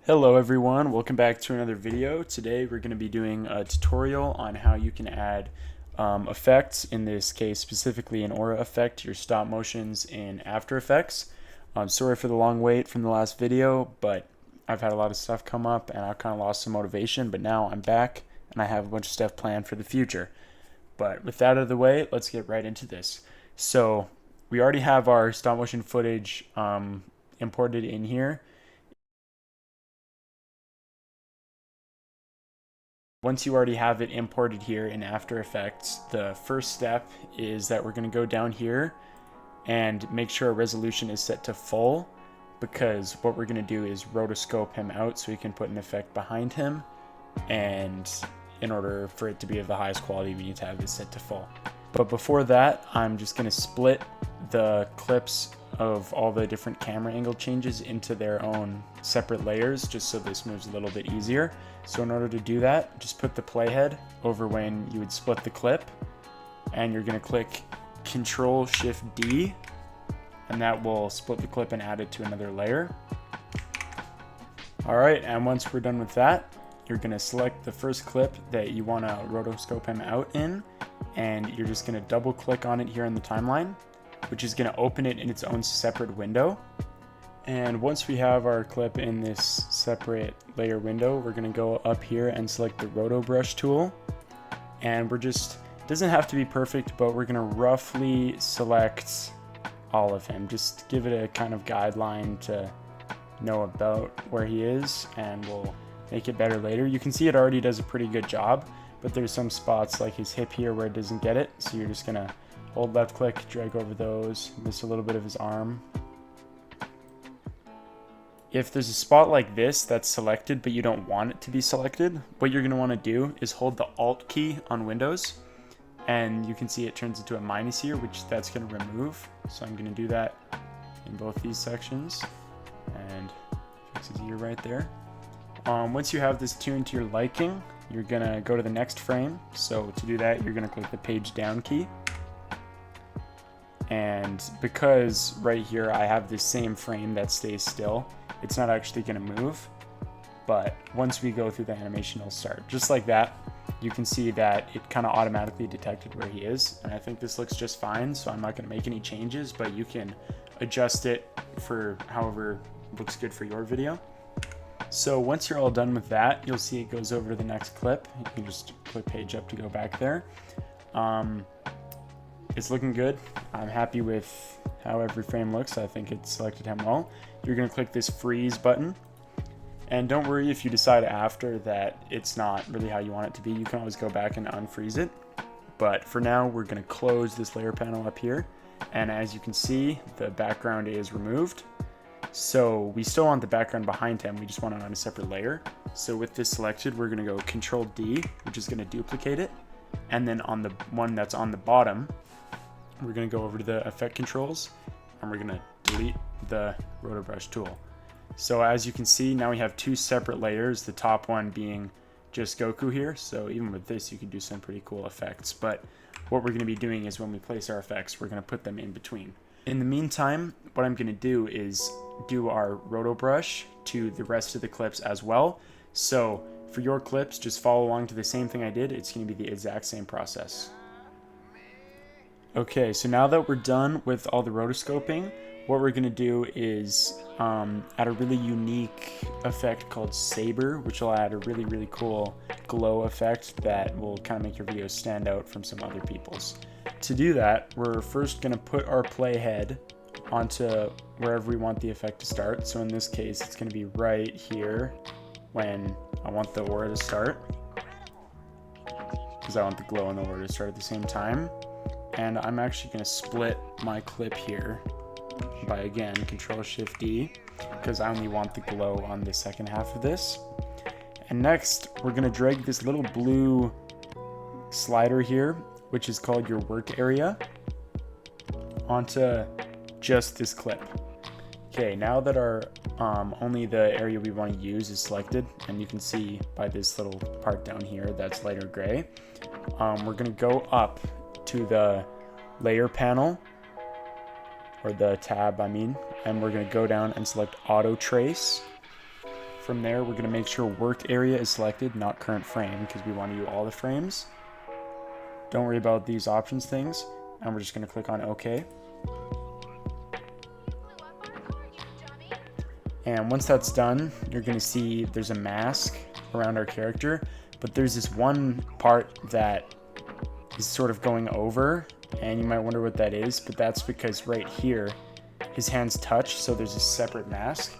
Hello everyone, welcome back to another video. Today we're going to be doing a tutorial on how you can add effects, in this case specifically an aura effect, to your stop motions in After Effects. Sorry for the long wait from the last video, but I've had a lot of stuff come up and I've kind of lost some motivation, but now I'm back and I have a bunch of stuff planned for the future. But with that out of the way, let's get right into this. So we already have our stop motion footage imported in here. Once you already have it imported here in After Effects, the first step is that we're going to go down here and make sure our resolution is set to full, because what we're going to do is rotoscope him out so we can put an effect behind him, and in order for it to be of the highest quality we need to have it set to full. But before that, I'm just going to split the clips of all the different camera angle changes into their own separate layers, just so this moves a little bit easier. So in order to do that, just put the playhead over when you would split the clip, and you're going to click Control-Shift-D, and that will split the clip and add it to another layer. Alright, and once we're done with that, you're going to select the first clip that you want to rotoscope him out in, and you're just going to double click on it here in the timeline, which is going to open it in its own separate window. And once we have our clip in this separate layer window, we're going to go up here and select the Roto Brush tool. And we're just, it doesn't have to be perfect, but we're going to roughly select all of him. Just give it a kind of guideline to know about where he is, and we'll make it better later. You can see it already does a pretty good job, but there's some spots like his hip here where it doesn't get it. So you're just going to hold left click, drag over those, miss a little bit of his arm. If there's a spot like this that's selected but you don't want it to be selected, what you're going to want to do is hold the Alt key on Windows, and you can see it turns into a minus here, which that's going to remove. So I'm going to do that in both these sections, and fixes here right there. Once you have this tuned to your liking, you're going to go to the next frame. So to do that, you're going to click the page down key. And because right here I have this same frame that stays still, it's not actually going to move, but once we go through the animation, it'll start. Just like that, you can see that it kind of automatically detected where he is, and I think this looks just fine, so I'm not going to make any changes, but you can adjust it for however looks good for your video. So once you're all done with that, you'll see it goes over to the next clip. You can just click page up to go back there. It's looking good. I'm happy with how every frame looks. I think it selected him well. You're going to click this freeze button. And don't worry if you decide after that it's not really how you want it to be. You can always go back and unfreeze it. But for now, we're going to close this layer panel up here. And as you can see, the background is removed. So we still want the background behind him. We just want it on a separate layer. So with this selected, we're going to go Control-D, which is going to duplicate it. And then on the one that's on the bottom, we're going to go over to the effect controls, and we're going to delete the Roto Brush tool. So as you can see, now we have two separate layers, the top one being just Goku here. So even with this, you can do some pretty cool effects. But what we're going to be doing is when we place our effects, we're going to put them in between. In the meantime, what I'm going to do is do our Roto Brush to the rest of the clips as well. So for your clips, just follow along to the same thing I did. It's going to be the exact same process. Okay, so now that we're done with all the rotoscoping, what we're going to do is add a really unique effect called saber, which will add a really cool glow effect that will kind of make your videos stand out from some other people's. To do that, we're first going to put our playhead onto wherever we want the effect to start. So in this case, it's going to be right here when I want the aura to start, because I want the glow and the aura to start at the same time. And I'm actually going to split my clip here by, again, Control-Shift-D, because I only want the glow on the second half of this. And next, we're going to drag this little blue slider here, which is called your work area, onto just this clip. Okay, now that our only the area we want to use is selected, and you can see by this little part down here that's lighter gray, we're going to go up to the layer panel, or the tab I mean, and we're going to go down and select auto trace, From there, we're going to make sure work area is selected, not current frame, because we want to do all the frames. Don't worry about these options things, and we're just going to click on OK. And once that's done, you're going to see there's a mask around our character, but there's this one part that is sort of going over, and you might wonder what that is, but that's because right here, his hands touch, so there's a separate mask.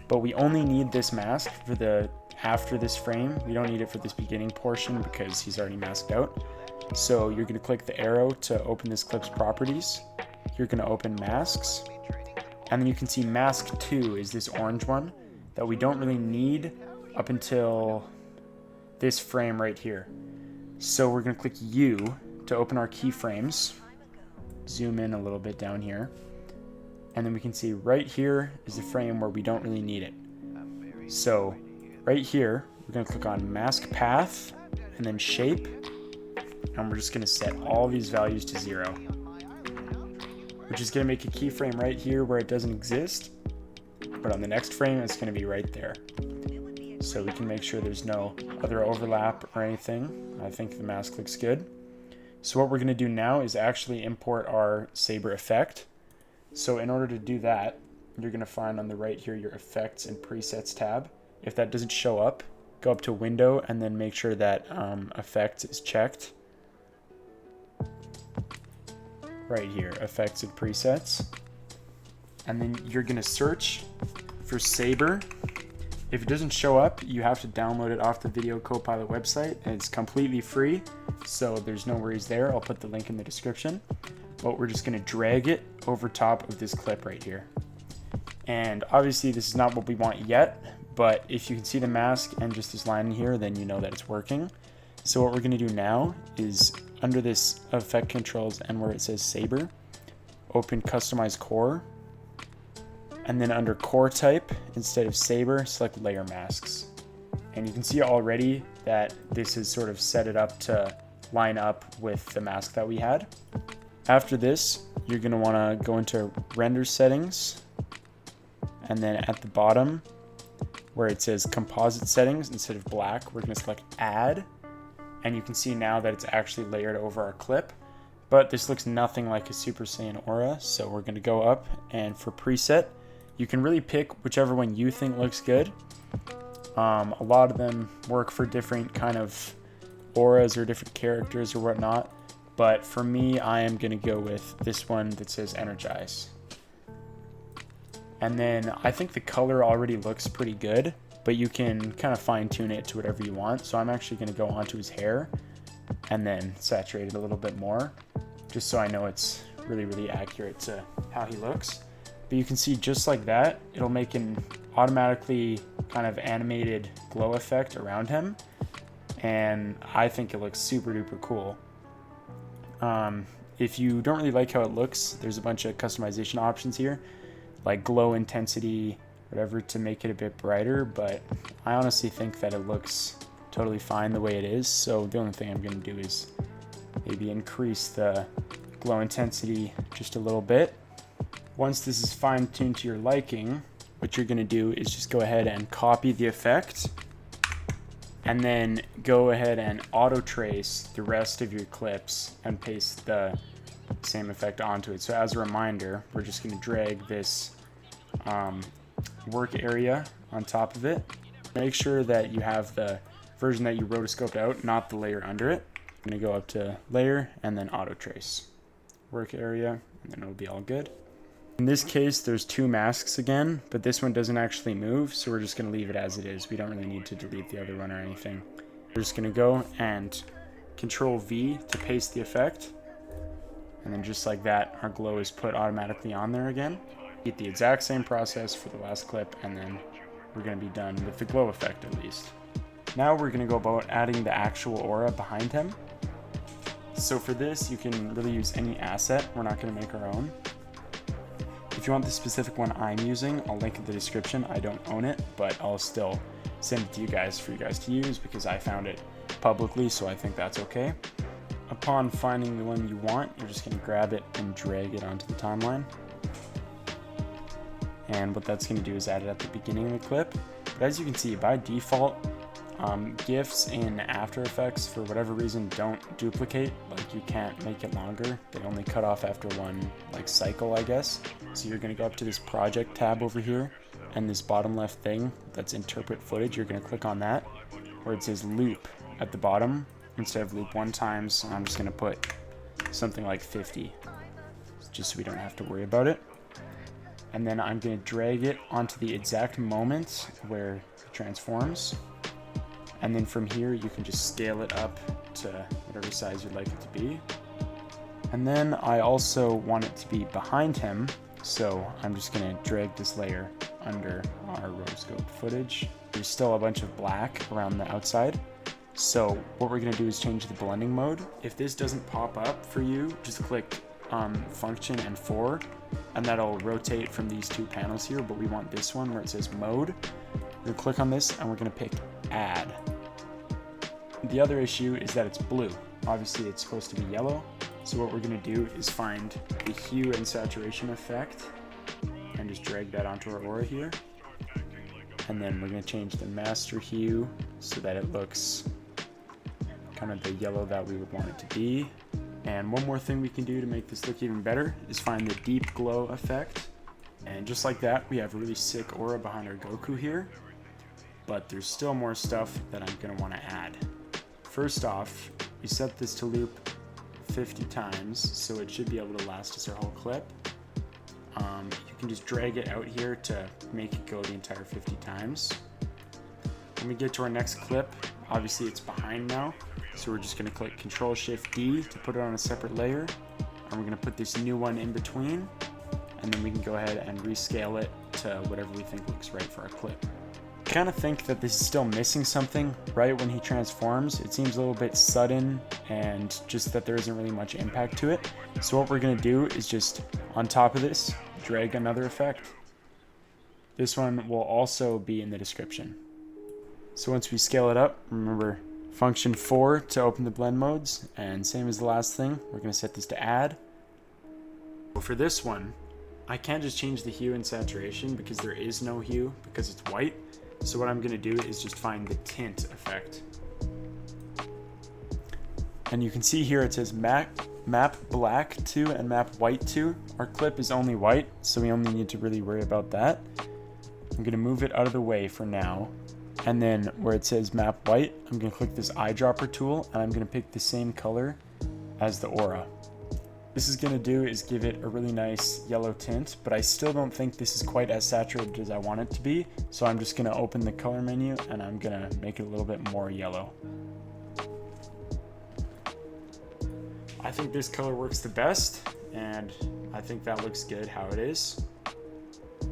But we only need this mask for the after this frame. We don't need it for this beginning portion because he's already masked out. So you're going to click the arrow to open this clip's properties. You're going to open masks. And then you can see mask 2 is this orange one that we don't really need up until this frame right here. So we're going to click U to open our keyframes. Zoom in a little bit down here. And then we can see right here is the frame where we don't really need it. So right here, we're going to click on mask path and then shape. And we're just going to set all these values to 0. Which is going to make a keyframe right here where it doesn't exist, but on the next frame it's going to be right there. So we can make sure there's no other overlap or anything. I think the mask looks good. So what we're going to do now is actually import our saber effect. So in order to do that, you're going to find on the right here your effects and presets tab. If that doesn't show up, go up to window and then make sure that effect is checked. Right here, effects and presets. And then you're going to search for saber. If it doesn't show up, you have to download it off the Video Copilot website, and it's completely free, so there's no worries there. I'll put the link in the description. But we're just going to drag it over top of this clip right here. And obviously this is not what we want yet, but if you can see the mask and just this line in here, then you know that it's working. So what we're going to do now is under this effect controls and where it says saber, open customize core, and then under core type, instead of saber, select layer masks. And you can see already that this has sort of set it up to line up with the mask that we had. After this, you're going to want to go into render settings, and then at the bottom where it says composite settings, instead of black, we're going to select add. And you can see now that it's actually layered over our clip, but this looks nothing like a Super Saiyan aura, so we're going to go up, and for preset, you can really pick whichever one you think looks good. A lot of them work for different kind of auras or different characters or whatnot, but for me, I am going to go with this one that says energize. And then I think the color already looks pretty good, but you can kind of fine tune it to whatever you want. So I'm actually going to go onto his hair and then saturate it a little bit more, just so I know it's really, really accurate to how he looks. But you can see just like that, it'll make an automatically kind of animated glow effect around him. And I think it looks super duper cool. If you don't really like how it looks, there's a bunch of customization options here, like glow intensity, whatever, to make it a bit brighter, but I honestly think that it looks totally fine the way it is. So the only thing I'm going to do is maybe increase the glow intensity just a little bit. Once this is fine-tuned to your liking, what you're going to do is just go ahead and copy the effect, and then go ahead and auto trace the rest of your clips and paste the same effect onto it. So as a reminder, we're just going to drag this work area on top of it. Make sure that you have the version that you rotoscoped out, not the layer under it. I'm going to go up to layer and then auto trace work area, and then it'll be all good. In this case, there's two masks again, but this one doesn't actually move, so we're just going to leave it as it is. We don't really need to delete the other one or anything. We're just going to go and Control V to paste the effect, and then just like that, our glow is put automatically on there again. Get the exact same process for the last clip, and then we're going to be done with the glow effect at least. Now we're going to go about adding the actual aura behind him. So for this, you can really use any asset. We're not going to make our own. If you want the specific one I'm using, I'll link in the description. I don't own it, but I'll still send it to you guys for you guys to use because I found it publicly, so I think that's okay. Upon finding the one you want, you're just going to grab it and drag it onto the timeline. And what that's going to do is add it at the beginning of the clip, But as you can see, by default, GIFs in After Effects, for whatever reason, don't duplicate. Like, you can't make it longer. They only cut off after one, like, cycle, I guess. So you're going to go up to this Project tab over here, and this bottom left thing that's Interpret Footage, you're going to click on that, where it says Loop at the bottom. Instead of loop 1 times, I'm just going to put something like 50, just so we don't have to worry about it. And then I'm going to drag it onto the exact moment where it transforms. And then from here, you can just scale it up to whatever size you'd like it to be. And then I also want it to be behind him, so I'm just going to drag this layer under our rotoscope footage. There's still a bunch of black around the outside. So what we're going to do is change the blending mode. If this doesn't pop up for you, just click Function and 4, and that'll rotate from these 2 panels here, but we want this one where it says Mode. We're going to click on this, and we're going to pick Add. The other issue is that it's blue. Obviously it's supposed to be yellow, so what we're going to do is find the hue and saturation effect, and just drag that onto our aura here. And then we're going to change the master hue so that it looks kind of the yellow that we would want it to be. And one more thing we can do to make this look even better is find the deep glow effect. And just like that, we have a really sick aura behind our Goku here. But there's still more stuff that I'm going to want to add. First off, we set this to loop 50 times, so it should be able to last us our whole clip. You can just drag it out here to make it go the entire 50 times. When we get to our next clip, obviously it's behind now, so we're just going to click Ctrl-Shift-D to put it on a separate layer, and we're going to put this new one in between, and then we can go ahead and rescale it to whatever we think looks right for our clip. I kind of think that this is still missing something right when he transforms. It seems a little bit sudden, and just that there isn't really much impact to it. So what we're going to do is just, on top of this, drag another effect. This one will also be in the description. So once we scale it up, remember Function 4 to open the blend modes, and same as the last thing, we're going to set this to Add. For this one, I can't just change the hue and saturation because there is no hue because it's white. So what I'm going to do is just find the tint effect. And you can see here it says map black to and map white to. Our clip is only white, so we only need to really worry about that. I'm going to move it out of the way for now. And then where it says map white, I'm going to click this eyedropper tool, and I'm going to pick the same color as the aura. This is going to do is give it a really nice yellow tint, but I still don't think this is quite as saturated as I want it to be. So I'm just going to open the color menu, and I'm going to make it a little bit more yellow. I think this color works the best, and I think that looks good how it is.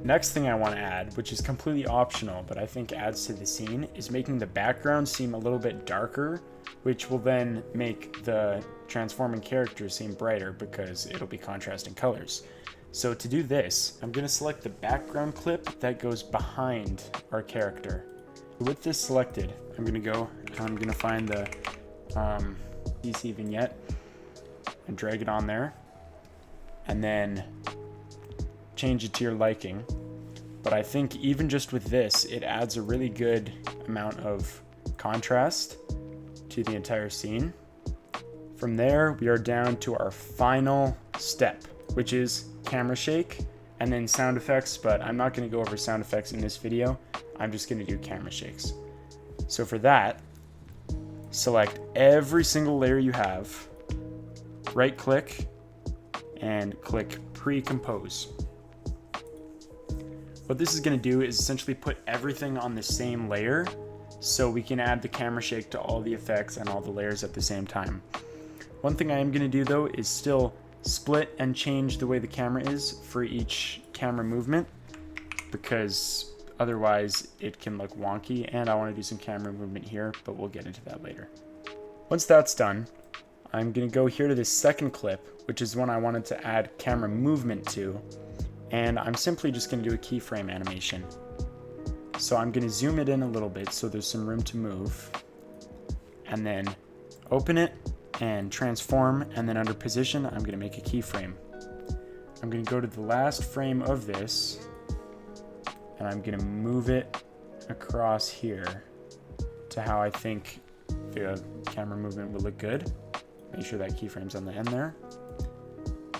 Next thing I want to add, which is completely optional, but I think adds to the scene, is making the background seem a little bit darker, which will then make the transforming character seem brighter because it'll be contrasting colors. So to do this, I'm going to select the background clip that goes behind our character. With this selected, I'm going to find the DC vignette and drag it on there, and then change it to your liking. But I think even just with this, it adds a really good amount of contrast to the entire scene. From there, we are down to our final step, which is camera shake and then sound effects, but I'm not going to go over sound effects in this video. I'm just going to do camera shakes. So for that, select every single layer you have, right click, and click pre-compose. What this is going to do is essentially put everything on the same layer so we can add the camera shake to all the effects and all the layers at the same time. One thing I am going to do though is still split and change the way the camera is for each camera movement, because otherwise it can look wonky, and I want to do some camera movement here, but we'll get into that later. Once that's done, I'm going to go here to this second clip, which is one I wanted to add camera movement to, and I'm simply just going to do a keyframe animation. So I'm going to zoom it in a little bit so there's some room to move, and then open it and transform, and then under position I'm going to make a keyframe. I'm going to go to the last frame of this, and I'm going to move it across here to how I think the camera movement will look good. Make sure that keyframe's on the end there.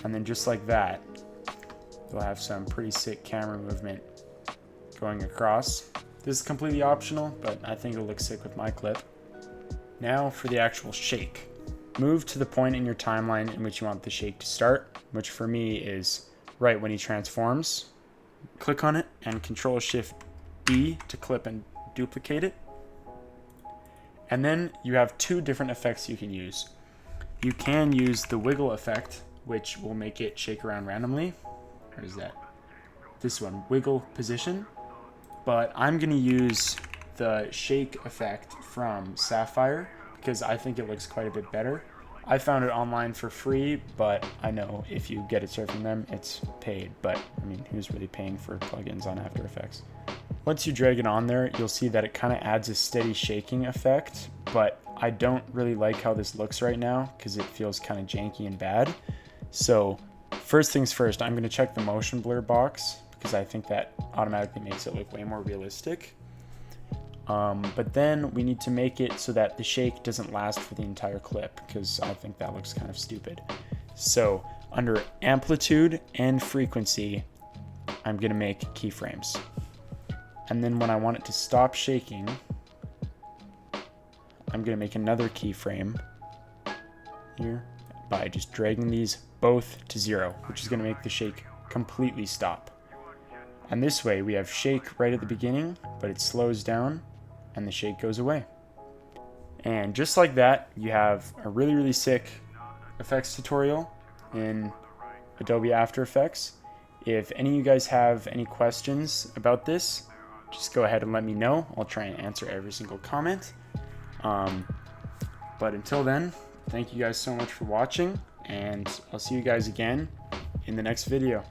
And then just like that, you'll have some pretty sick camera movement going across. This is completely optional, but I think it'll look sick with my clip. Now for the actual shake. Move to the point in your timeline in which you want the shake to start, which for me is right when he transforms. Click on it and Control-Shift-B to clip and duplicate it. And then you have two different effects you can use. You can use the wiggle effect, which will make it shake around randomly. Where is that? This one, wiggle position. But I'm going to use the shake effect from Sapphire because I think it looks quite a bit better. I found it online for free, but I know if you get it straight from them, it's paid. But I mean, who's really paying for plugins on After Effects? Once you drag it on there, you'll see that it kind of adds a steady shaking effect, but I don't really like how this looks right now because it feels kind of janky and bad. So first things first, I'm going to check the motion blur box because I think that automatically makes it look way more realistic. But then we need to make it so that the shake doesn't last for the entire clip because I think that looks kind of stupid. So under amplitude and frequency, I'm going to make keyframes. And then when I want it to stop shaking, I'm going to make another keyframe here by just dragging these both to 0, which is going to make the shake completely stop. And this way we have shake right at the beginning, but it slows down and the shake goes away. And just like that, you have a really, really sick effects tutorial in Adobe After Effects. If any of you guys have any questions about this, just go ahead and let me know. I'll try and answer every single comment. But until then, thank you guys so much for watching, and I'll see you guys again in the next video.